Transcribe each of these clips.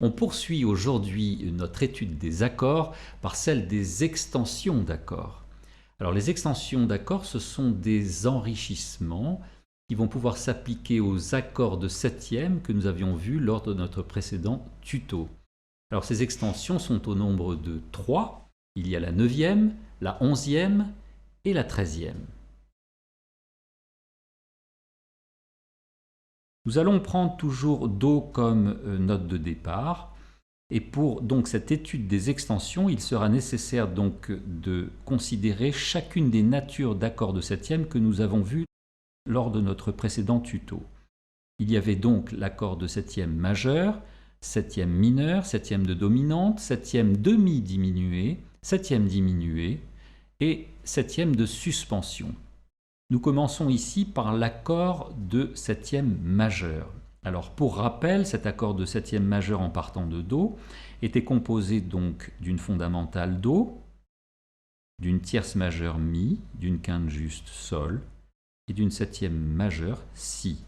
On poursuit aujourd'hui notre étude des accords par celle des extensions d'accords. Alors les extensions d'accords, ce sont des enrichissements qui vont pouvoir s'appliquer aux accords de septième que nous avions vus lors de notre précédent tuto. Alors ces extensions sont au nombre de 3. Il y a la 9e, la 11e et la 13e. Nous allons prendre toujours Do comme note de départ. Et pour donc cette étude des extensions, il sera nécessaire donc de considérer chacune des natures d'accords de septième que nous avons vues lors de notre précédent tuto. Il y avait donc l'accord de septième majeur, septième mineur, septième de dominante, septième demi-diminué, septième diminué et septième de suspension. Nous commençons ici par l'accord de septième majeur. Alors pour rappel, cet accord de septième majeur en partant de Do était composé donc d'une fondamentale Do, d'une tierce majeure Mi, d'une quinte juste Sol et d'une septième majeure Si.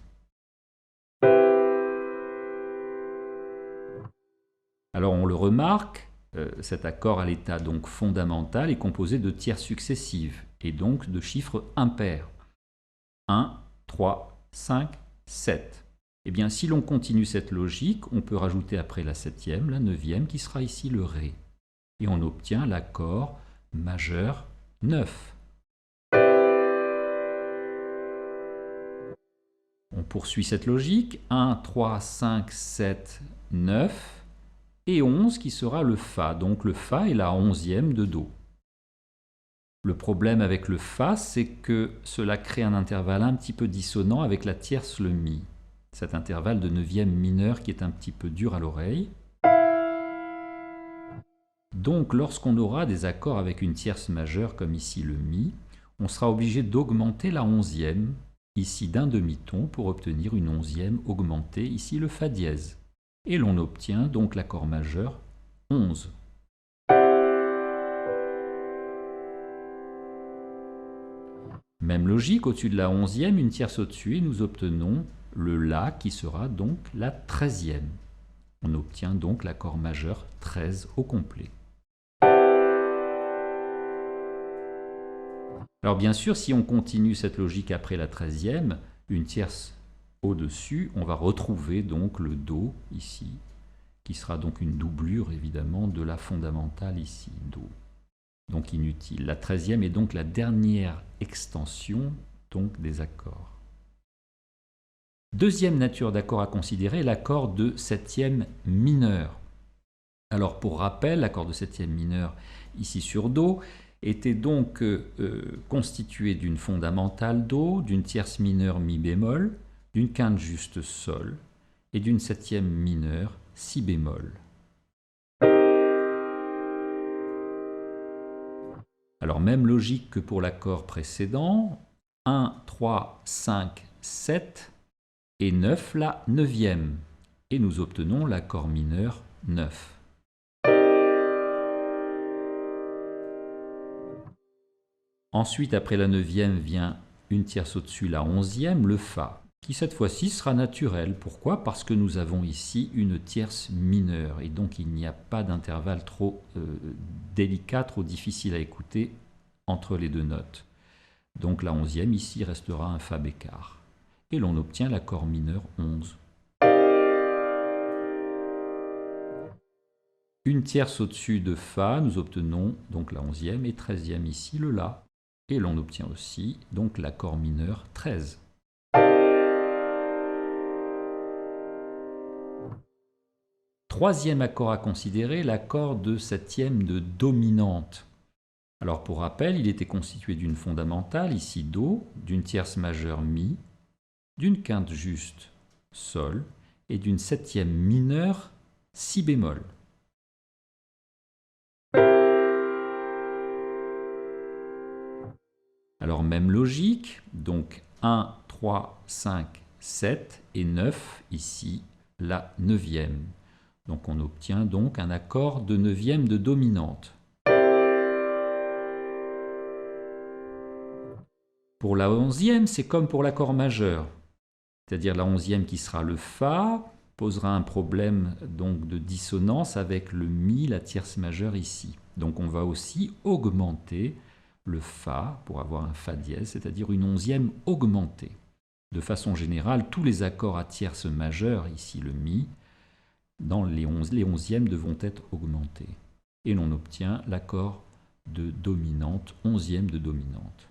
Alors on le remarque, cet accord à l'état donc fondamental est composé de tierces successives et donc de chiffres impairs. 1, 3, 5, 7. Eh bien, si l'on continue cette logique, on peut rajouter après la septième, la neuvième, qui sera ici le Ré. Et on obtient l'accord majeur 9. On poursuit cette logique. 1, 3, 5, 7, 9 et 11 qui sera le Fa. Donc le Fa est la 11e de Do. Le problème avec le Fa, c'est que cela crée un intervalle un petit peu dissonant avec la tierce le Mi. Cet intervalle de 9e mineur qui est un petit peu dur à l'oreille. Donc lorsqu'on aura des accords avec une tierce majeure comme ici le Mi, on sera obligé d'augmenter la 11e, ici d'un demi-ton, pour obtenir une 11e augmentée, ici le Fa dièse. Et l'on obtient donc l'accord majeur 11. Même logique, au-dessus de la 11e, une tierce au-dessus, et nous obtenons le La qui sera donc la 13e. On obtient donc l'accord majeur 13 au complet. Alors bien sûr, si on continue cette logique après la 13e, une tierce au-dessus, on va retrouver donc le Do ici, qui sera donc une doublure évidemment de la fondamentale ici, Do. Donc inutile. La 13e est donc la dernière extension donc des accords. Deuxième nature d'accord à considérer, l'accord de septième mineur. Alors pour rappel, l'accord de septième mineur ici sur Do était donc constitué d'une fondamentale Do, d'une tierce mineure Mi bémol, d'une quinte juste Sol et d'une septième mineure Si bémol. Alors même logique que pour l'accord précédent, 1, 3, 5, 7 et 9 la 9e. Et nous obtenons l'accord mineur 9. Ensuite, après la 9e vient une tierce au-dessus, la 11e, le Fa, qui cette fois-ci sera naturel. Pourquoi? Parce que nous avons ici une tierce mineure, et donc il n'y a pas d'intervalle trop délicat, trop difficile à écouter entre les deux notes. Donc la 11e ici restera un Fa bécard. Et l'on obtient l'accord mineur 11. Une tierce au-dessus de Fa, nous obtenons donc la 11e et 13e ici le La. Et l'on obtient aussi donc l'accord mineur 13. Troisième accord à considérer, l'accord de septième de dominante. Alors pour rappel, il était constitué d'une fondamentale, ici Do, d'une tierce majeure Mi, d'une quinte juste Sol et d'une septième mineure Si bémol. Alors même logique, donc 1, 3, 5, 7 et 9, ici la 9e. Donc on obtient donc un accord de 9e de dominante. Pour la 11e, c'est comme pour l'accord majeur, c'est-à-dire la 11e qui sera le Fa, posera un problème donc de dissonance avec le Mi, la tierce majeure ici. Donc on va aussi augmenter le Fa pour avoir un Fa dièse, c'est-à-dire une onzième augmentée. De façon générale, tous les accords à tierce majeure, ici le Mi, dans les onzièmes devront être augmentés. Et l'on obtient l'accord de dominante, onzième de dominante.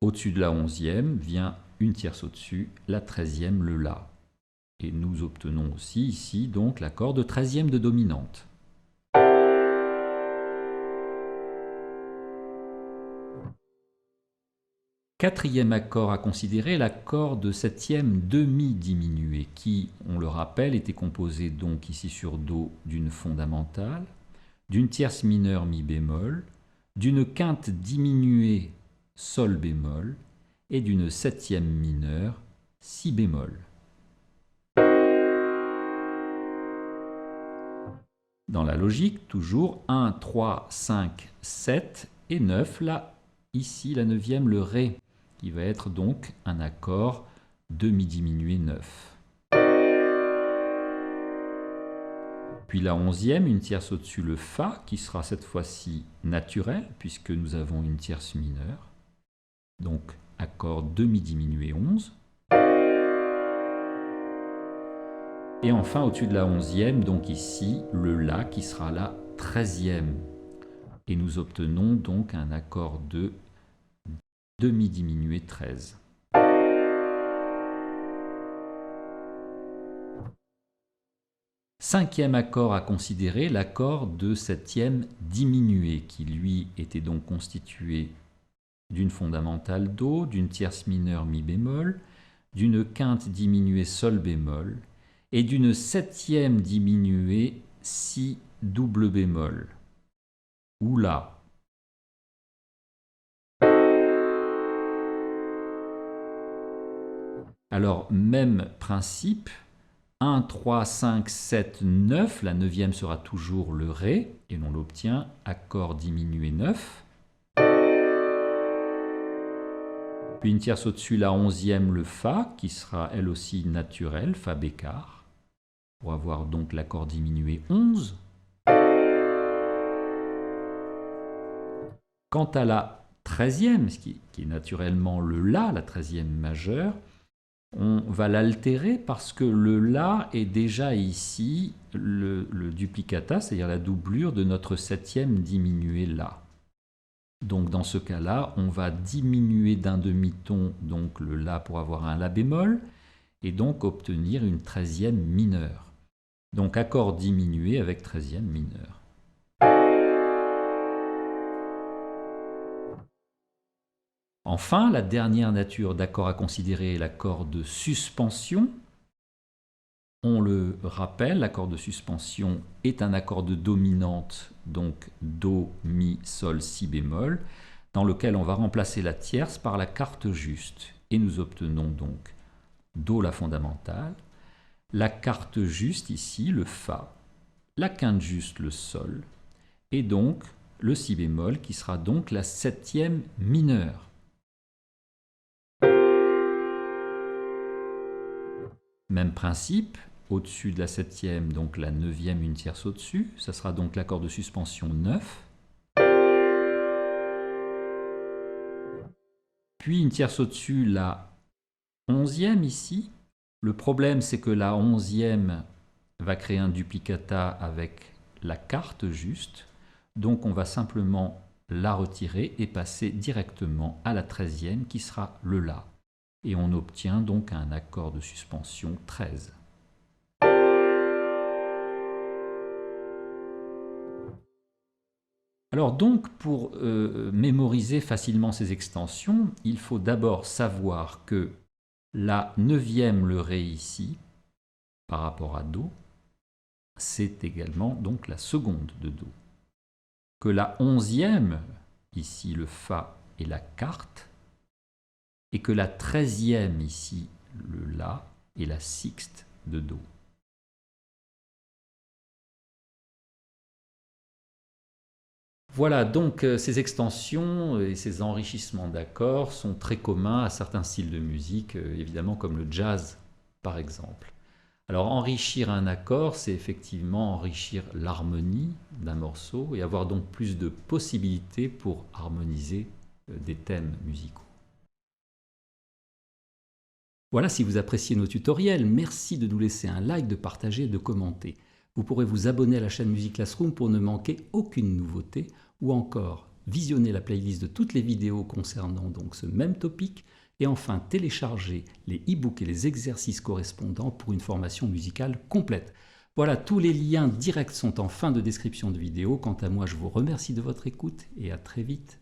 Au-dessus de la onzième vient une tierce au-dessus, la treizième, le La. Et nous obtenons aussi ici donc l'accord de treizième de dominante. Quatrième accord à considérer, l'accord de septième demi-diminué, qui, on le rappelle, était composé donc ici sur Do d'une fondamentale, d'une tierce mineure Mi bémol, d'une quinte diminuée Sol bémol et d'une septième mineure Si bémol. Dans la logique, toujours 1, 3, 5, 7 et 9, là, ici la neuvième, le Ré, qui va être donc un accord demi-diminué 9. Puis la onzième, une tierce au-dessus, le Fa, qui sera cette fois-ci naturel, puisque nous avons une tierce mineure. Donc accord demi-diminué 11. Et enfin, au-dessus de la onzième, donc ici, le La, qui sera la treizième. Et nous obtenons donc un accord de demi-diminué 13. Cinquième accord à considérer, l'accord de septième diminué, qui lui était donc constitué d'une fondamentale Do, d'une tierce mineure Mi bémol, d'une quinte diminuée Sol bémol et d'une septième diminuée Si double bémol, ou La. Alors, même principe, 1, 3, 5, 7, 9, la neuvième sera toujours le Ré, et l'on l'obtient, accord diminué 9. Puis une tierce au-dessus, la onzième, le Fa, qui sera elle aussi naturelle, Fa bécart, pour avoir donc l'accord diminué 11. Quant à la treizième, qui est naturellement le La, la treizième majeure, on va l'altérer parce que le La est déjà ici le duplicata, c'est-à-dire la doublure de notre septième diminué La. Donc dans ce cas-là, on va diminuer d'un demi-ton donc le La pour avoir un La bémol et donc obtenir une treizième mineure. Donc accord diminué avec treizième mineure. Enfin, la dernière nature d'accord à considérer est l'accord de suspension. On le rappelle, l'accord de suspension est un accord de dominante, donc Do, Mi, Sol, Si bémol, dans lequel on va remplacer la tierce par la quarte juste. Et nous obtenons donc Do la fondamentale, la quarte juste ici, le Fa, la quinte juste, le Sol, et donc le Si bémol qui sera donc la septième mineure. Même principe, au-dessus de la septième, donc la neuvième, une tierce au-dessus. Ça sera donc l'accord de suspension 9. Puis une tierce au-dessus, la onzième ici. Le problème, c'est que la onzième va créer un duplicata avec la quarte juste. Donc on va simplement la retirer et passer directement à la treizième qui sera le La. Et on obtient donc un accord de suspension 13. Alors donc, pour mémoriser facilement ces extensions, il faut d'abord savoir que la neuvième, le Ré ici, par rapport à Do, c'est également donc la seconde de Do. Que la onzième, ici le Fa et la quarte, et que la treizième, ici le La et la sixte de Do. Voilà, donc ces extensions et ces enrichissements d'accords sont très communs à certains styles de musique, évidemment comme le jazz par exemple. Alors enrichir un accord, c'est effectivement enrichir l'harmonie d'un morceau et avoir donc plus de possibilités pour harmoniser des thèmes musicaux. Voilà, si vous appréciez nos tutoriels, merci de nous laisser un like, de partager et de commenter. Vous pourrez vous abonner à la chaîne Music Classroom pour ne manquer aucune nouveauté ou encore visionner la playlist de toutes les vidéos concernant donc ce même topic et enfin télécharger les e-books et les exercices correspondants pour une formation musicale complète. Voilà, tous les liens directs sont en fin de description de vidéo. Quant à moi, je vous remercie de votre écoute et à très vite.